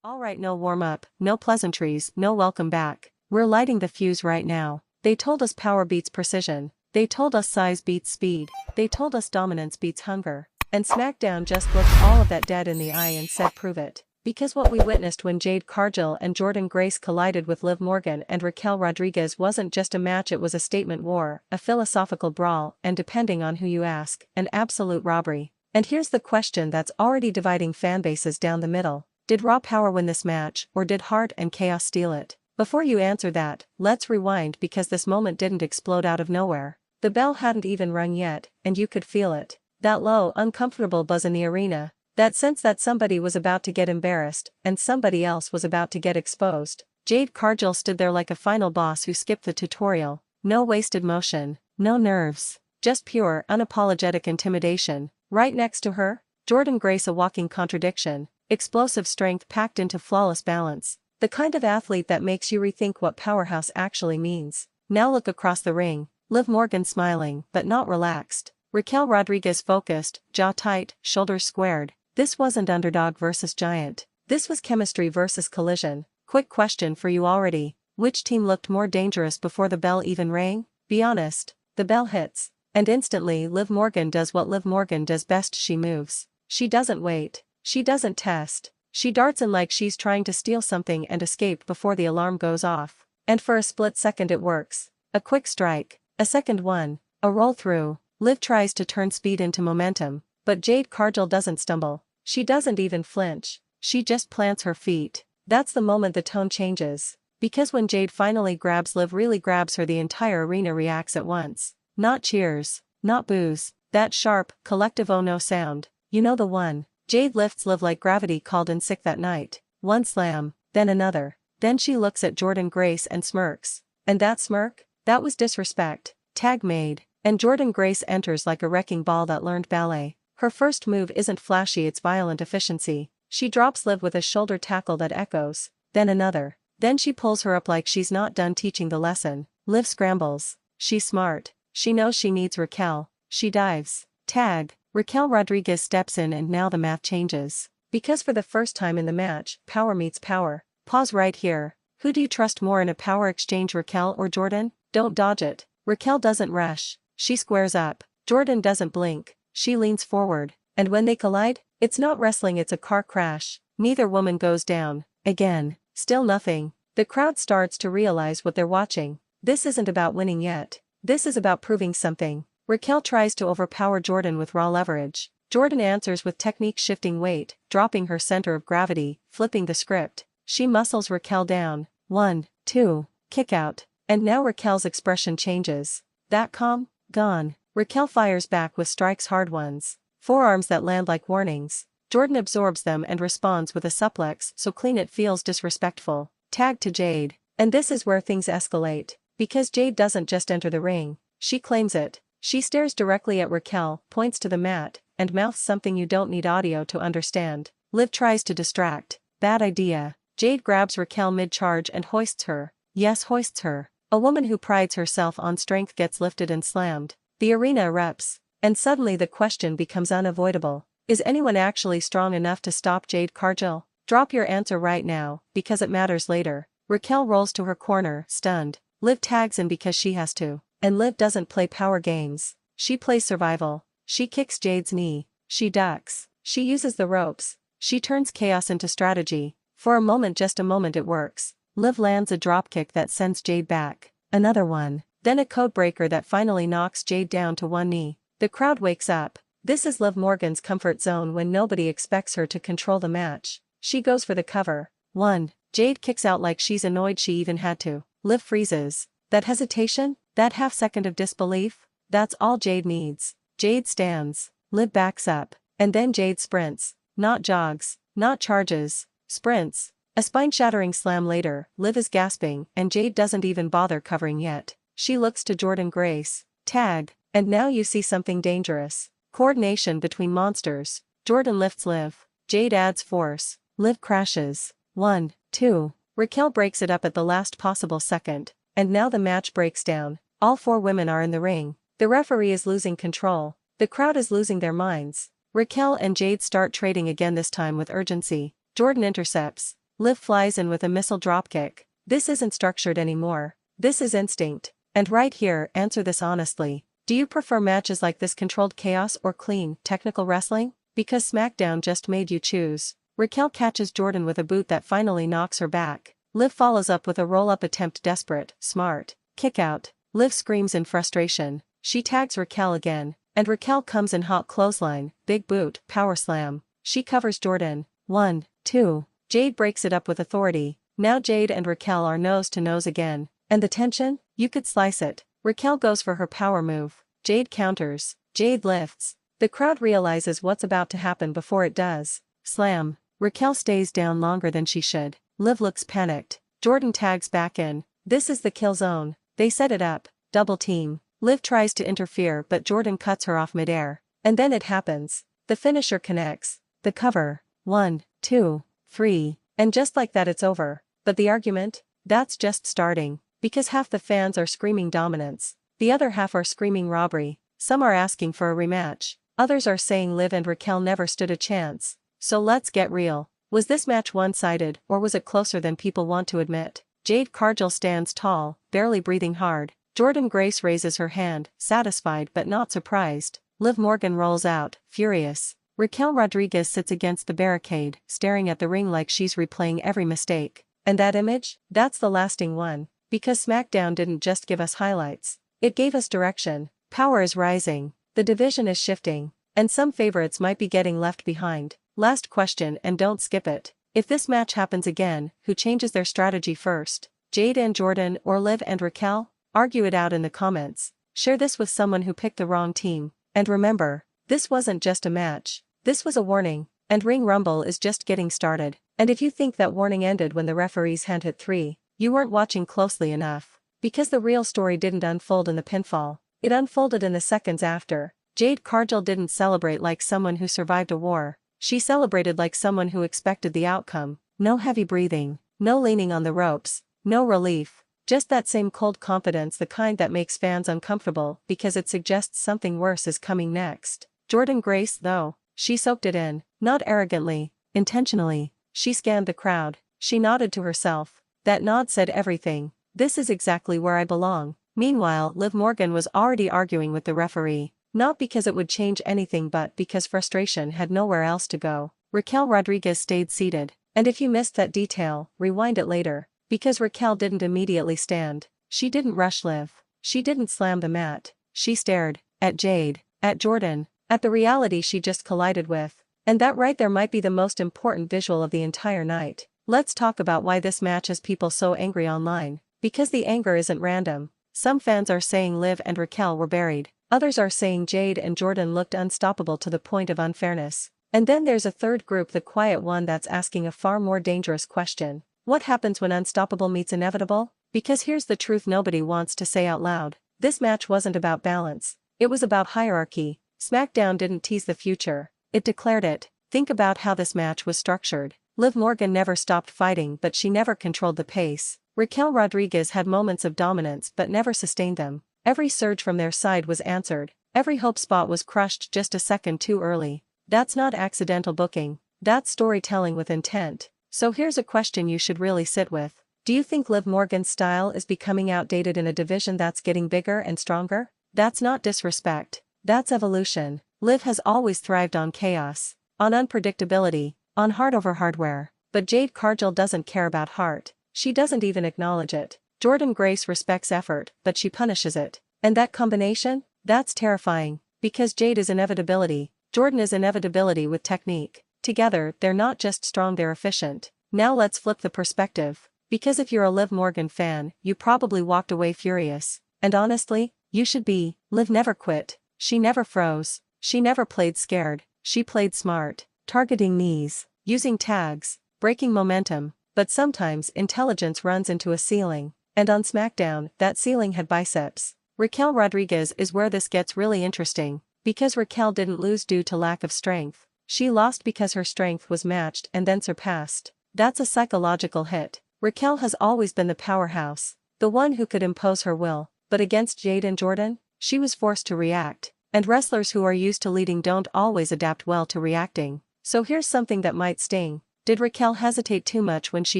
Alright, no warm-up, no pleasantries, no welcome back. We're lighting the fuse right now. They told us power beats precision. They told us size beats speed. They told us dominance beats hunger. And SmackDown just looked all of that dead in the eye and said prove it. Because what we witnessed when Jade Cargill and Jordynne Grace collided with Liv Morgan and Raquel Rodriguez wasn't just a match, it was a statement war, a philosophical brawl, and depending on who you ask, an absolute robbery. And here's the question that's already dividing fanbases down the middle. Did Raw Power win this match, or did Heart and Chaos steal it? Before you answer that, let's rewind because this moment didn't explode out of nowhere. The bell hadn't even rung yet, and you could feel it. That low, uncomfortable buzz in the arena. That sense that somebody was about to get embarrassed, and somebody else was about to get exposed. Jade Cargill stood there like a final boss who skipped the tutorial. No wasted motion, no nerves, just pure, unapologetic intimidation. Right next to her, Jordynne Grace, a walking contradiction, explosive strength packed into flawless balance. The kind of athlete that makes you rethink what powerhouse actually means. Now look across the ring, Liv Morgan smiling, but not relaxed. Raquel Rodriguez focused, jaw tight, shoulders squared. This wasn't underdog versus giant. This was chemistry versus collision. Quick question for you already. Which team looked more dangerous before the bell even rang? Be honest. The bell hits. And instantly Liv Morgan does what Liv Morgan does best, she moves. She doesn't wait. She doesn't test. She darts in like she's trying to steal something and escape before the alarm goes off. And for a split second it works. A quick strike. A second one. A roll through. Liv tries to turn speed into momentum. But Jade Cargill doesn't stumble. She doesn't even flinch. She just plants her feet. That's the moment the tone changes. Because when Jade finally grabs Liv, really grabs her, the entire arena reacts at once. Not cheers. Not boos. That sharp, collective oh no sound. You know the one. Jade lifts Liv like gravity called in sick that night. One slam, then another. Then she looks at Jordynne Grace and smirks. And that smirk? That was disrespect. Tag made. And Jordynne Grace enters like a wrecking ball that learned ballet. Her first move isn't flashy, it's violent efficiency. She drops Liv with a shoulder tackle that echoes. Then another. Then she pulls her up like she's not done teaching the lesson. Liv scrambles. She's smart. She knows she needs Raquel. She dives. Tag. Raquel Rodriguez steps in and now the math changes. Because for the first time in the match, power meets power. Pause right here. Who do you trust more in a power exchange, Raquel or Jordynne? Don't dodge it. Raquel doesn't rush. She squares up. Jordynne doesn't blink. She leans forward. And when they collide, it's not wrestling, it's a car crash. Neither woman goes down. Again. Still nothing. The crowd starts to realize what they're watching. This isn't about winning yet. This is about proving something. Raquel tries to overpower Jordynne with raw leverage. Jordynne answers with technique, shifting weight, dropping her center of gravity, flipping the script. She muscles Raquel down. 1, 2, kick out. And now Raquel's expression changes. That calm? Gone. Raquel fires back with strikes, hard ones. Forearms that land like warnings. Jordynne absorbs them and responds with a suplex so clean it feels disrespectful. Tag to Jade. And this is where things escalate. Because Jade doesn't just enter the ring. She claims it. She stares directly at Raquel, points to the mat, and mouths something you don't need audio to understand. Liv tries to distract. Bad idea. Jade grabs Raquel mid-charge and hoists her. Yes, hoists her. A woman who prides herself on strength gets lifted and slammed. The arena erupts. And suddenly the question becomes unavoidable. Is anyone actually strong enough to stop Jade Cargill? Drop your answer right now, because it matters later. Raquel rolls to her corner, stunned. Liv tags in because she has to. And Liv doesn't play power games. She plays survival. She kicks Jade's knee. She ducks. She uses the ropes. She turns chaos into strategy. For a moment, just a moment, it works. Liv lands a dropkick that sends Jade back. Another one. Then a codebreaker that finally knocks Jade down to one knee. The crowd wakes up. This is Liv Morgan's comfort zone when nobody expects her to control the match. She goes for the cover. 1. Jade kicks out like she's annoyed she even had to. Liv freezes. That hesitation? That half second of disbelief? That's all Jade needs. Jade stands. Liv backs up. And then Jade sprints. Not jogs. Not charges. Sprints. A spine-shattering slam later, Liv is gasping, and Jade doesn't even bother covering yet. She looks to Jordynne Grace. Tag. And now you see something dangerous. Coordination between monsters. Jordynne lifts Liv. Jade adds force. Liv crashes. 1, 2. Raquel breaks it up at the last possible second. And now the match breaks down. All 4 women are in the ring. The referee is losing control. The crowd is losing their minds. Raquel and Jade start trading again, this time with urgency. Jordynne intercepts. Liv flies in with a missile dropkick. This isn't structured anymore. This is instinct. And right here, answer this honestly. Do you prefer matches like this, controlled chaos, or clean, technical wrestling? Because SmackDown just made you choose. Raquel catches Jordynne with a boot that finally knocks her back. Liv follows up with a roll-up attempt, desperate, smart. Kick out. Liv screams in frustration. She tags Raquel again, and Raquel comes in hot clothesline, big boot, power slam. She covers Jordynne. 1, 2. Jade breaks it up with authority. Now Jade and Raquel are nose to nose again. And the tension? You could slice it. Raquel goes for her power move. Jade counters. Jade lifts. The crowd realizes what's about to happen before it does. Slam. Raquel stays down longer than she should. Liv looks panicked. Jordynne tags back in. This is the kill zone. They set it up. Double team. Liv tries to interfere but Jordynne cuts her off midair. And then it happens. The finisher connects. The cover. 1, 2, 3. And just like that it's over. But the argument? That's just starting. Because half the fans are screaming dominance. The other half are screaming robbery. Some are asking for a rematch. Others are saying Liv and Raquel never stood a chance. So let's get real. Was this match one-sided, or was it closer than people want to admit? Jade Cargill stands tall, barely breathing hard. Cargill Grace raises her hand, satisfied but not surprised. Liv Morgan rolls out, furious. Raquel Rodriguez sits against the barricade, staring at the ring like she's replaying every mistake. And that image? That's the lasting one. Because SmackDown didn't just give us highlights. It gave us direction. Power is rising. The division is shifting. And some favorites might be getting left behind. Last question, and don't skip it. If this match happens again, who changes their strategy first? Jade and Jordynne or Liv and Raquel? Argue it out in the comments. Share this with someone who picked the wrong team. And remember, this wasn't just a match. This was a warning. And Ring Rumble is just getting started. And if you think that warning ended when the referee's hand hit 3, you weren't watching closely enough. Because the real story didn't unfold in the pinfall. It unfolded in the seconds after. Jade Cargill didn't celebrate like someone who survived a war. She celebrated like someone who expected the outcome. No heavy breathing, no leaning on the ropes, no relief. Just that same cold confidence, the kind that makes fans uncomfortable because it suggests something worse is coming next. Cargill Grace, though, she soaked it in, not arrogantly, intentionally. She scanned the crowd. She nodded to herself. That nod said everything. This is exactly where I belong. Meanwhile, Liv Morgan was already arguing with the referee. Not because it would change anything but because frustration had nowhere else to go. Raquel Rodriguez stayed seated. And if you missed that detail, rewind it later. Because Raquel didn't immediately stand. She didn't rush Liv. She didn't slam the mat. She stared. At Jade. At Jordynne. At the reality she just collided with. And that right there might be the most important visual of the entire night. Let's talk about why this match has people so angry online. Because the anger isn't random. Some fans are saying Liv and Raquel were buried. Others are saying Jade and Jordynne looked unstoppable to the point of unfairness. And then there's a third group, the quiet one, that's asking a far more dangerous question. What happens when unstoppable meets inevitable? Because here's the truth nobody wants to say out loud. This match wasn't about balance. It was about hierarchy. SmackDown didn't tease the future. It declared it. Think about how this match was structured. Liv Morgan never stopped fighting, but she never controlled the pace. Raquel Rodriguez had moments of dominance but never sustained them. Every surge from their side was answered. Every hope spot was crushed just a second too early. That's not accidental booking. That's storytelling with intent. So here's a question you should really sit with. Do you think Liv Morgan's style is becoming outdated in a division that's getting bigger and stronger? That's not disrespect. That's evolution. Liv has always thrived on chaos, on unpredictability, on heart over hardware. But Jade Cargill doesn't care about heart. She doesn't even acknowledge it. Cargill Grace respects effort, but she punishes it. And that combination? That's terrifying. Because Jade is inevitability. Jordynne is inevitability with technique. Together, they're not just strong, they're efficient. Now let's flip the perspective. Because if you're a Liv Morgan fan, you probably walked away furious. And honestly, you should be. Liv never quit. She never froze. She never played scared. She played smart. Targeting knees. Using tags. Breaking momentum. But sometimes intelligence runs into a ceiling. And on SmackDown, that ceiling had biceps. Raquel Rodriguez is where this gets really interesting. Because Raquel didn't lose due to lack of strength. She lost because her strength was matched and then surpassed. That's a psychological hit. Raquel has always been the powerhouse. The one who could impose her will. But against Jade and Jordynne, she was forced to react. And wrestlers who are used to leading don't always adapt well to reacting. So here's something that might sting. Did Raquel hesitate too much when she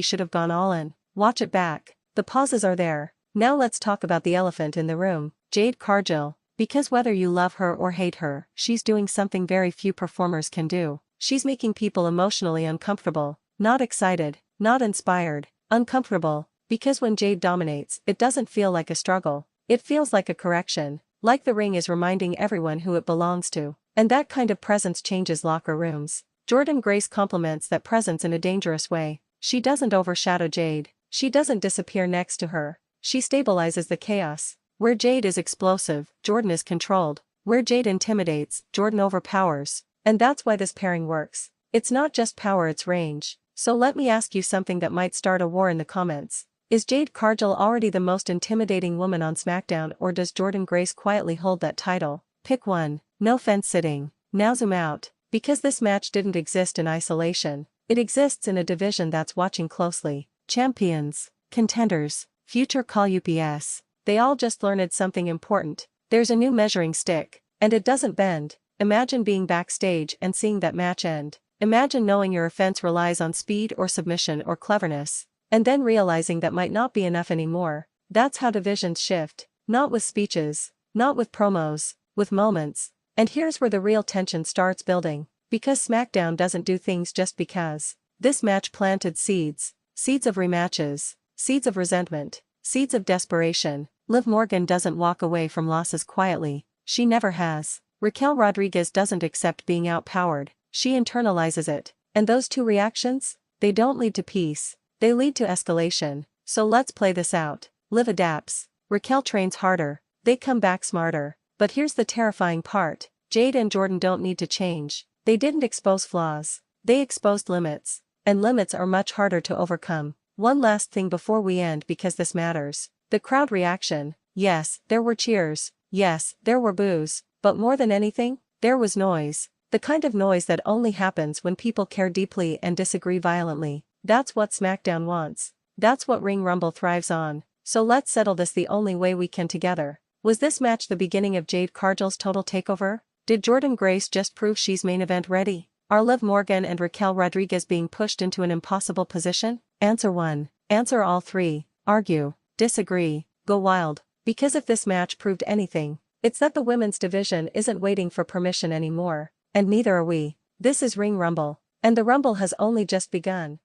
should have gone all in? Watch it back. The pauses are there. Now let's talk about the elephant in the room, Jade Cargill. Because whether you love her or hate her, she's doing something very few performers can do. She's making people emotionally uncomfortable, not excited, not inspired, uncomfortable. Because when Jade dominates, it doesn't feel like a struggle. It feels like a correction, like the ring is reminding everyone who it belongs to. And that kind of presence changes locker rooms. Cargill Grace complements that presence in a dangerous way. She doesn't overshadow Jade. She doesn't disappear next to her. She stabilizes the chaos. Where Jade is explosive, Jordynne is controlled. Where Jade intimidates, Jordynne overpowers. And that's why this pairing works. It's not just power, it's range. So let me ask you something that might start a war in the comments. Is Jade Cargill already the most intimidating woman on SmackDown, or does Cargill Grace quietly hold that title? Pick one. No fence sitting. Now zoom out. Because this match didn't exist in isolation. It exists in a division that's watching closely. Champions, contenders, future call UPS. They all just learned something important. There's a new measuring stick, and it doesn't bend. Imagine being backstage and seeing that match end. Imagine knowing your offense relies on speed or submission or cleverness, and then realizing that might not be enough anymore. That's how divisions shift. Not with speeches, not with promos, with moments. And here's where the real tension starts building. Because SmackDown doesn't do things just because. This match planted seeds. Seeds of rematches. Seeds of resentment. Seeds of desperation. Liv Morgan doesn't walk away from losses quietly. She never has. Raquel Rodriguez doesn't accept being outpowered. She internalizes it. And those two reactions? They don't lead to peace. They lead to escalation. So let's play this out. Liv adapts. Raquel trains harder. They come back smarter. But here's the terrifying part. Jade and Jordynne don't need to change. They didn't expose flaws. They exposed limits. And limits are much harder to overcome. One last thing before we end, because this matters. The crowd reaction. Yes, there were cheers. Yes, there were boos. But more than anything, there was noise. The kind of noise that only happens when people care deeply and disagree violently. That's what SmackDown wants. That's what Ring Rumble thrives on. So let's settle this the only way we can together. Was this match the beginning of Jade Cargill's total takeover? Did Cargill Grace just prove she's main event ready? Are Liv Morgan and Raquel Rodriguez being pushed into an impossible position? Answer 1. Answer all 3. Argue. Disagree. Go wild. Because if this match proved anything, it's that the women's division isn't waiting for permission anymore. And neither are we. This is Ring Rumble. And the Rumble has only just begun.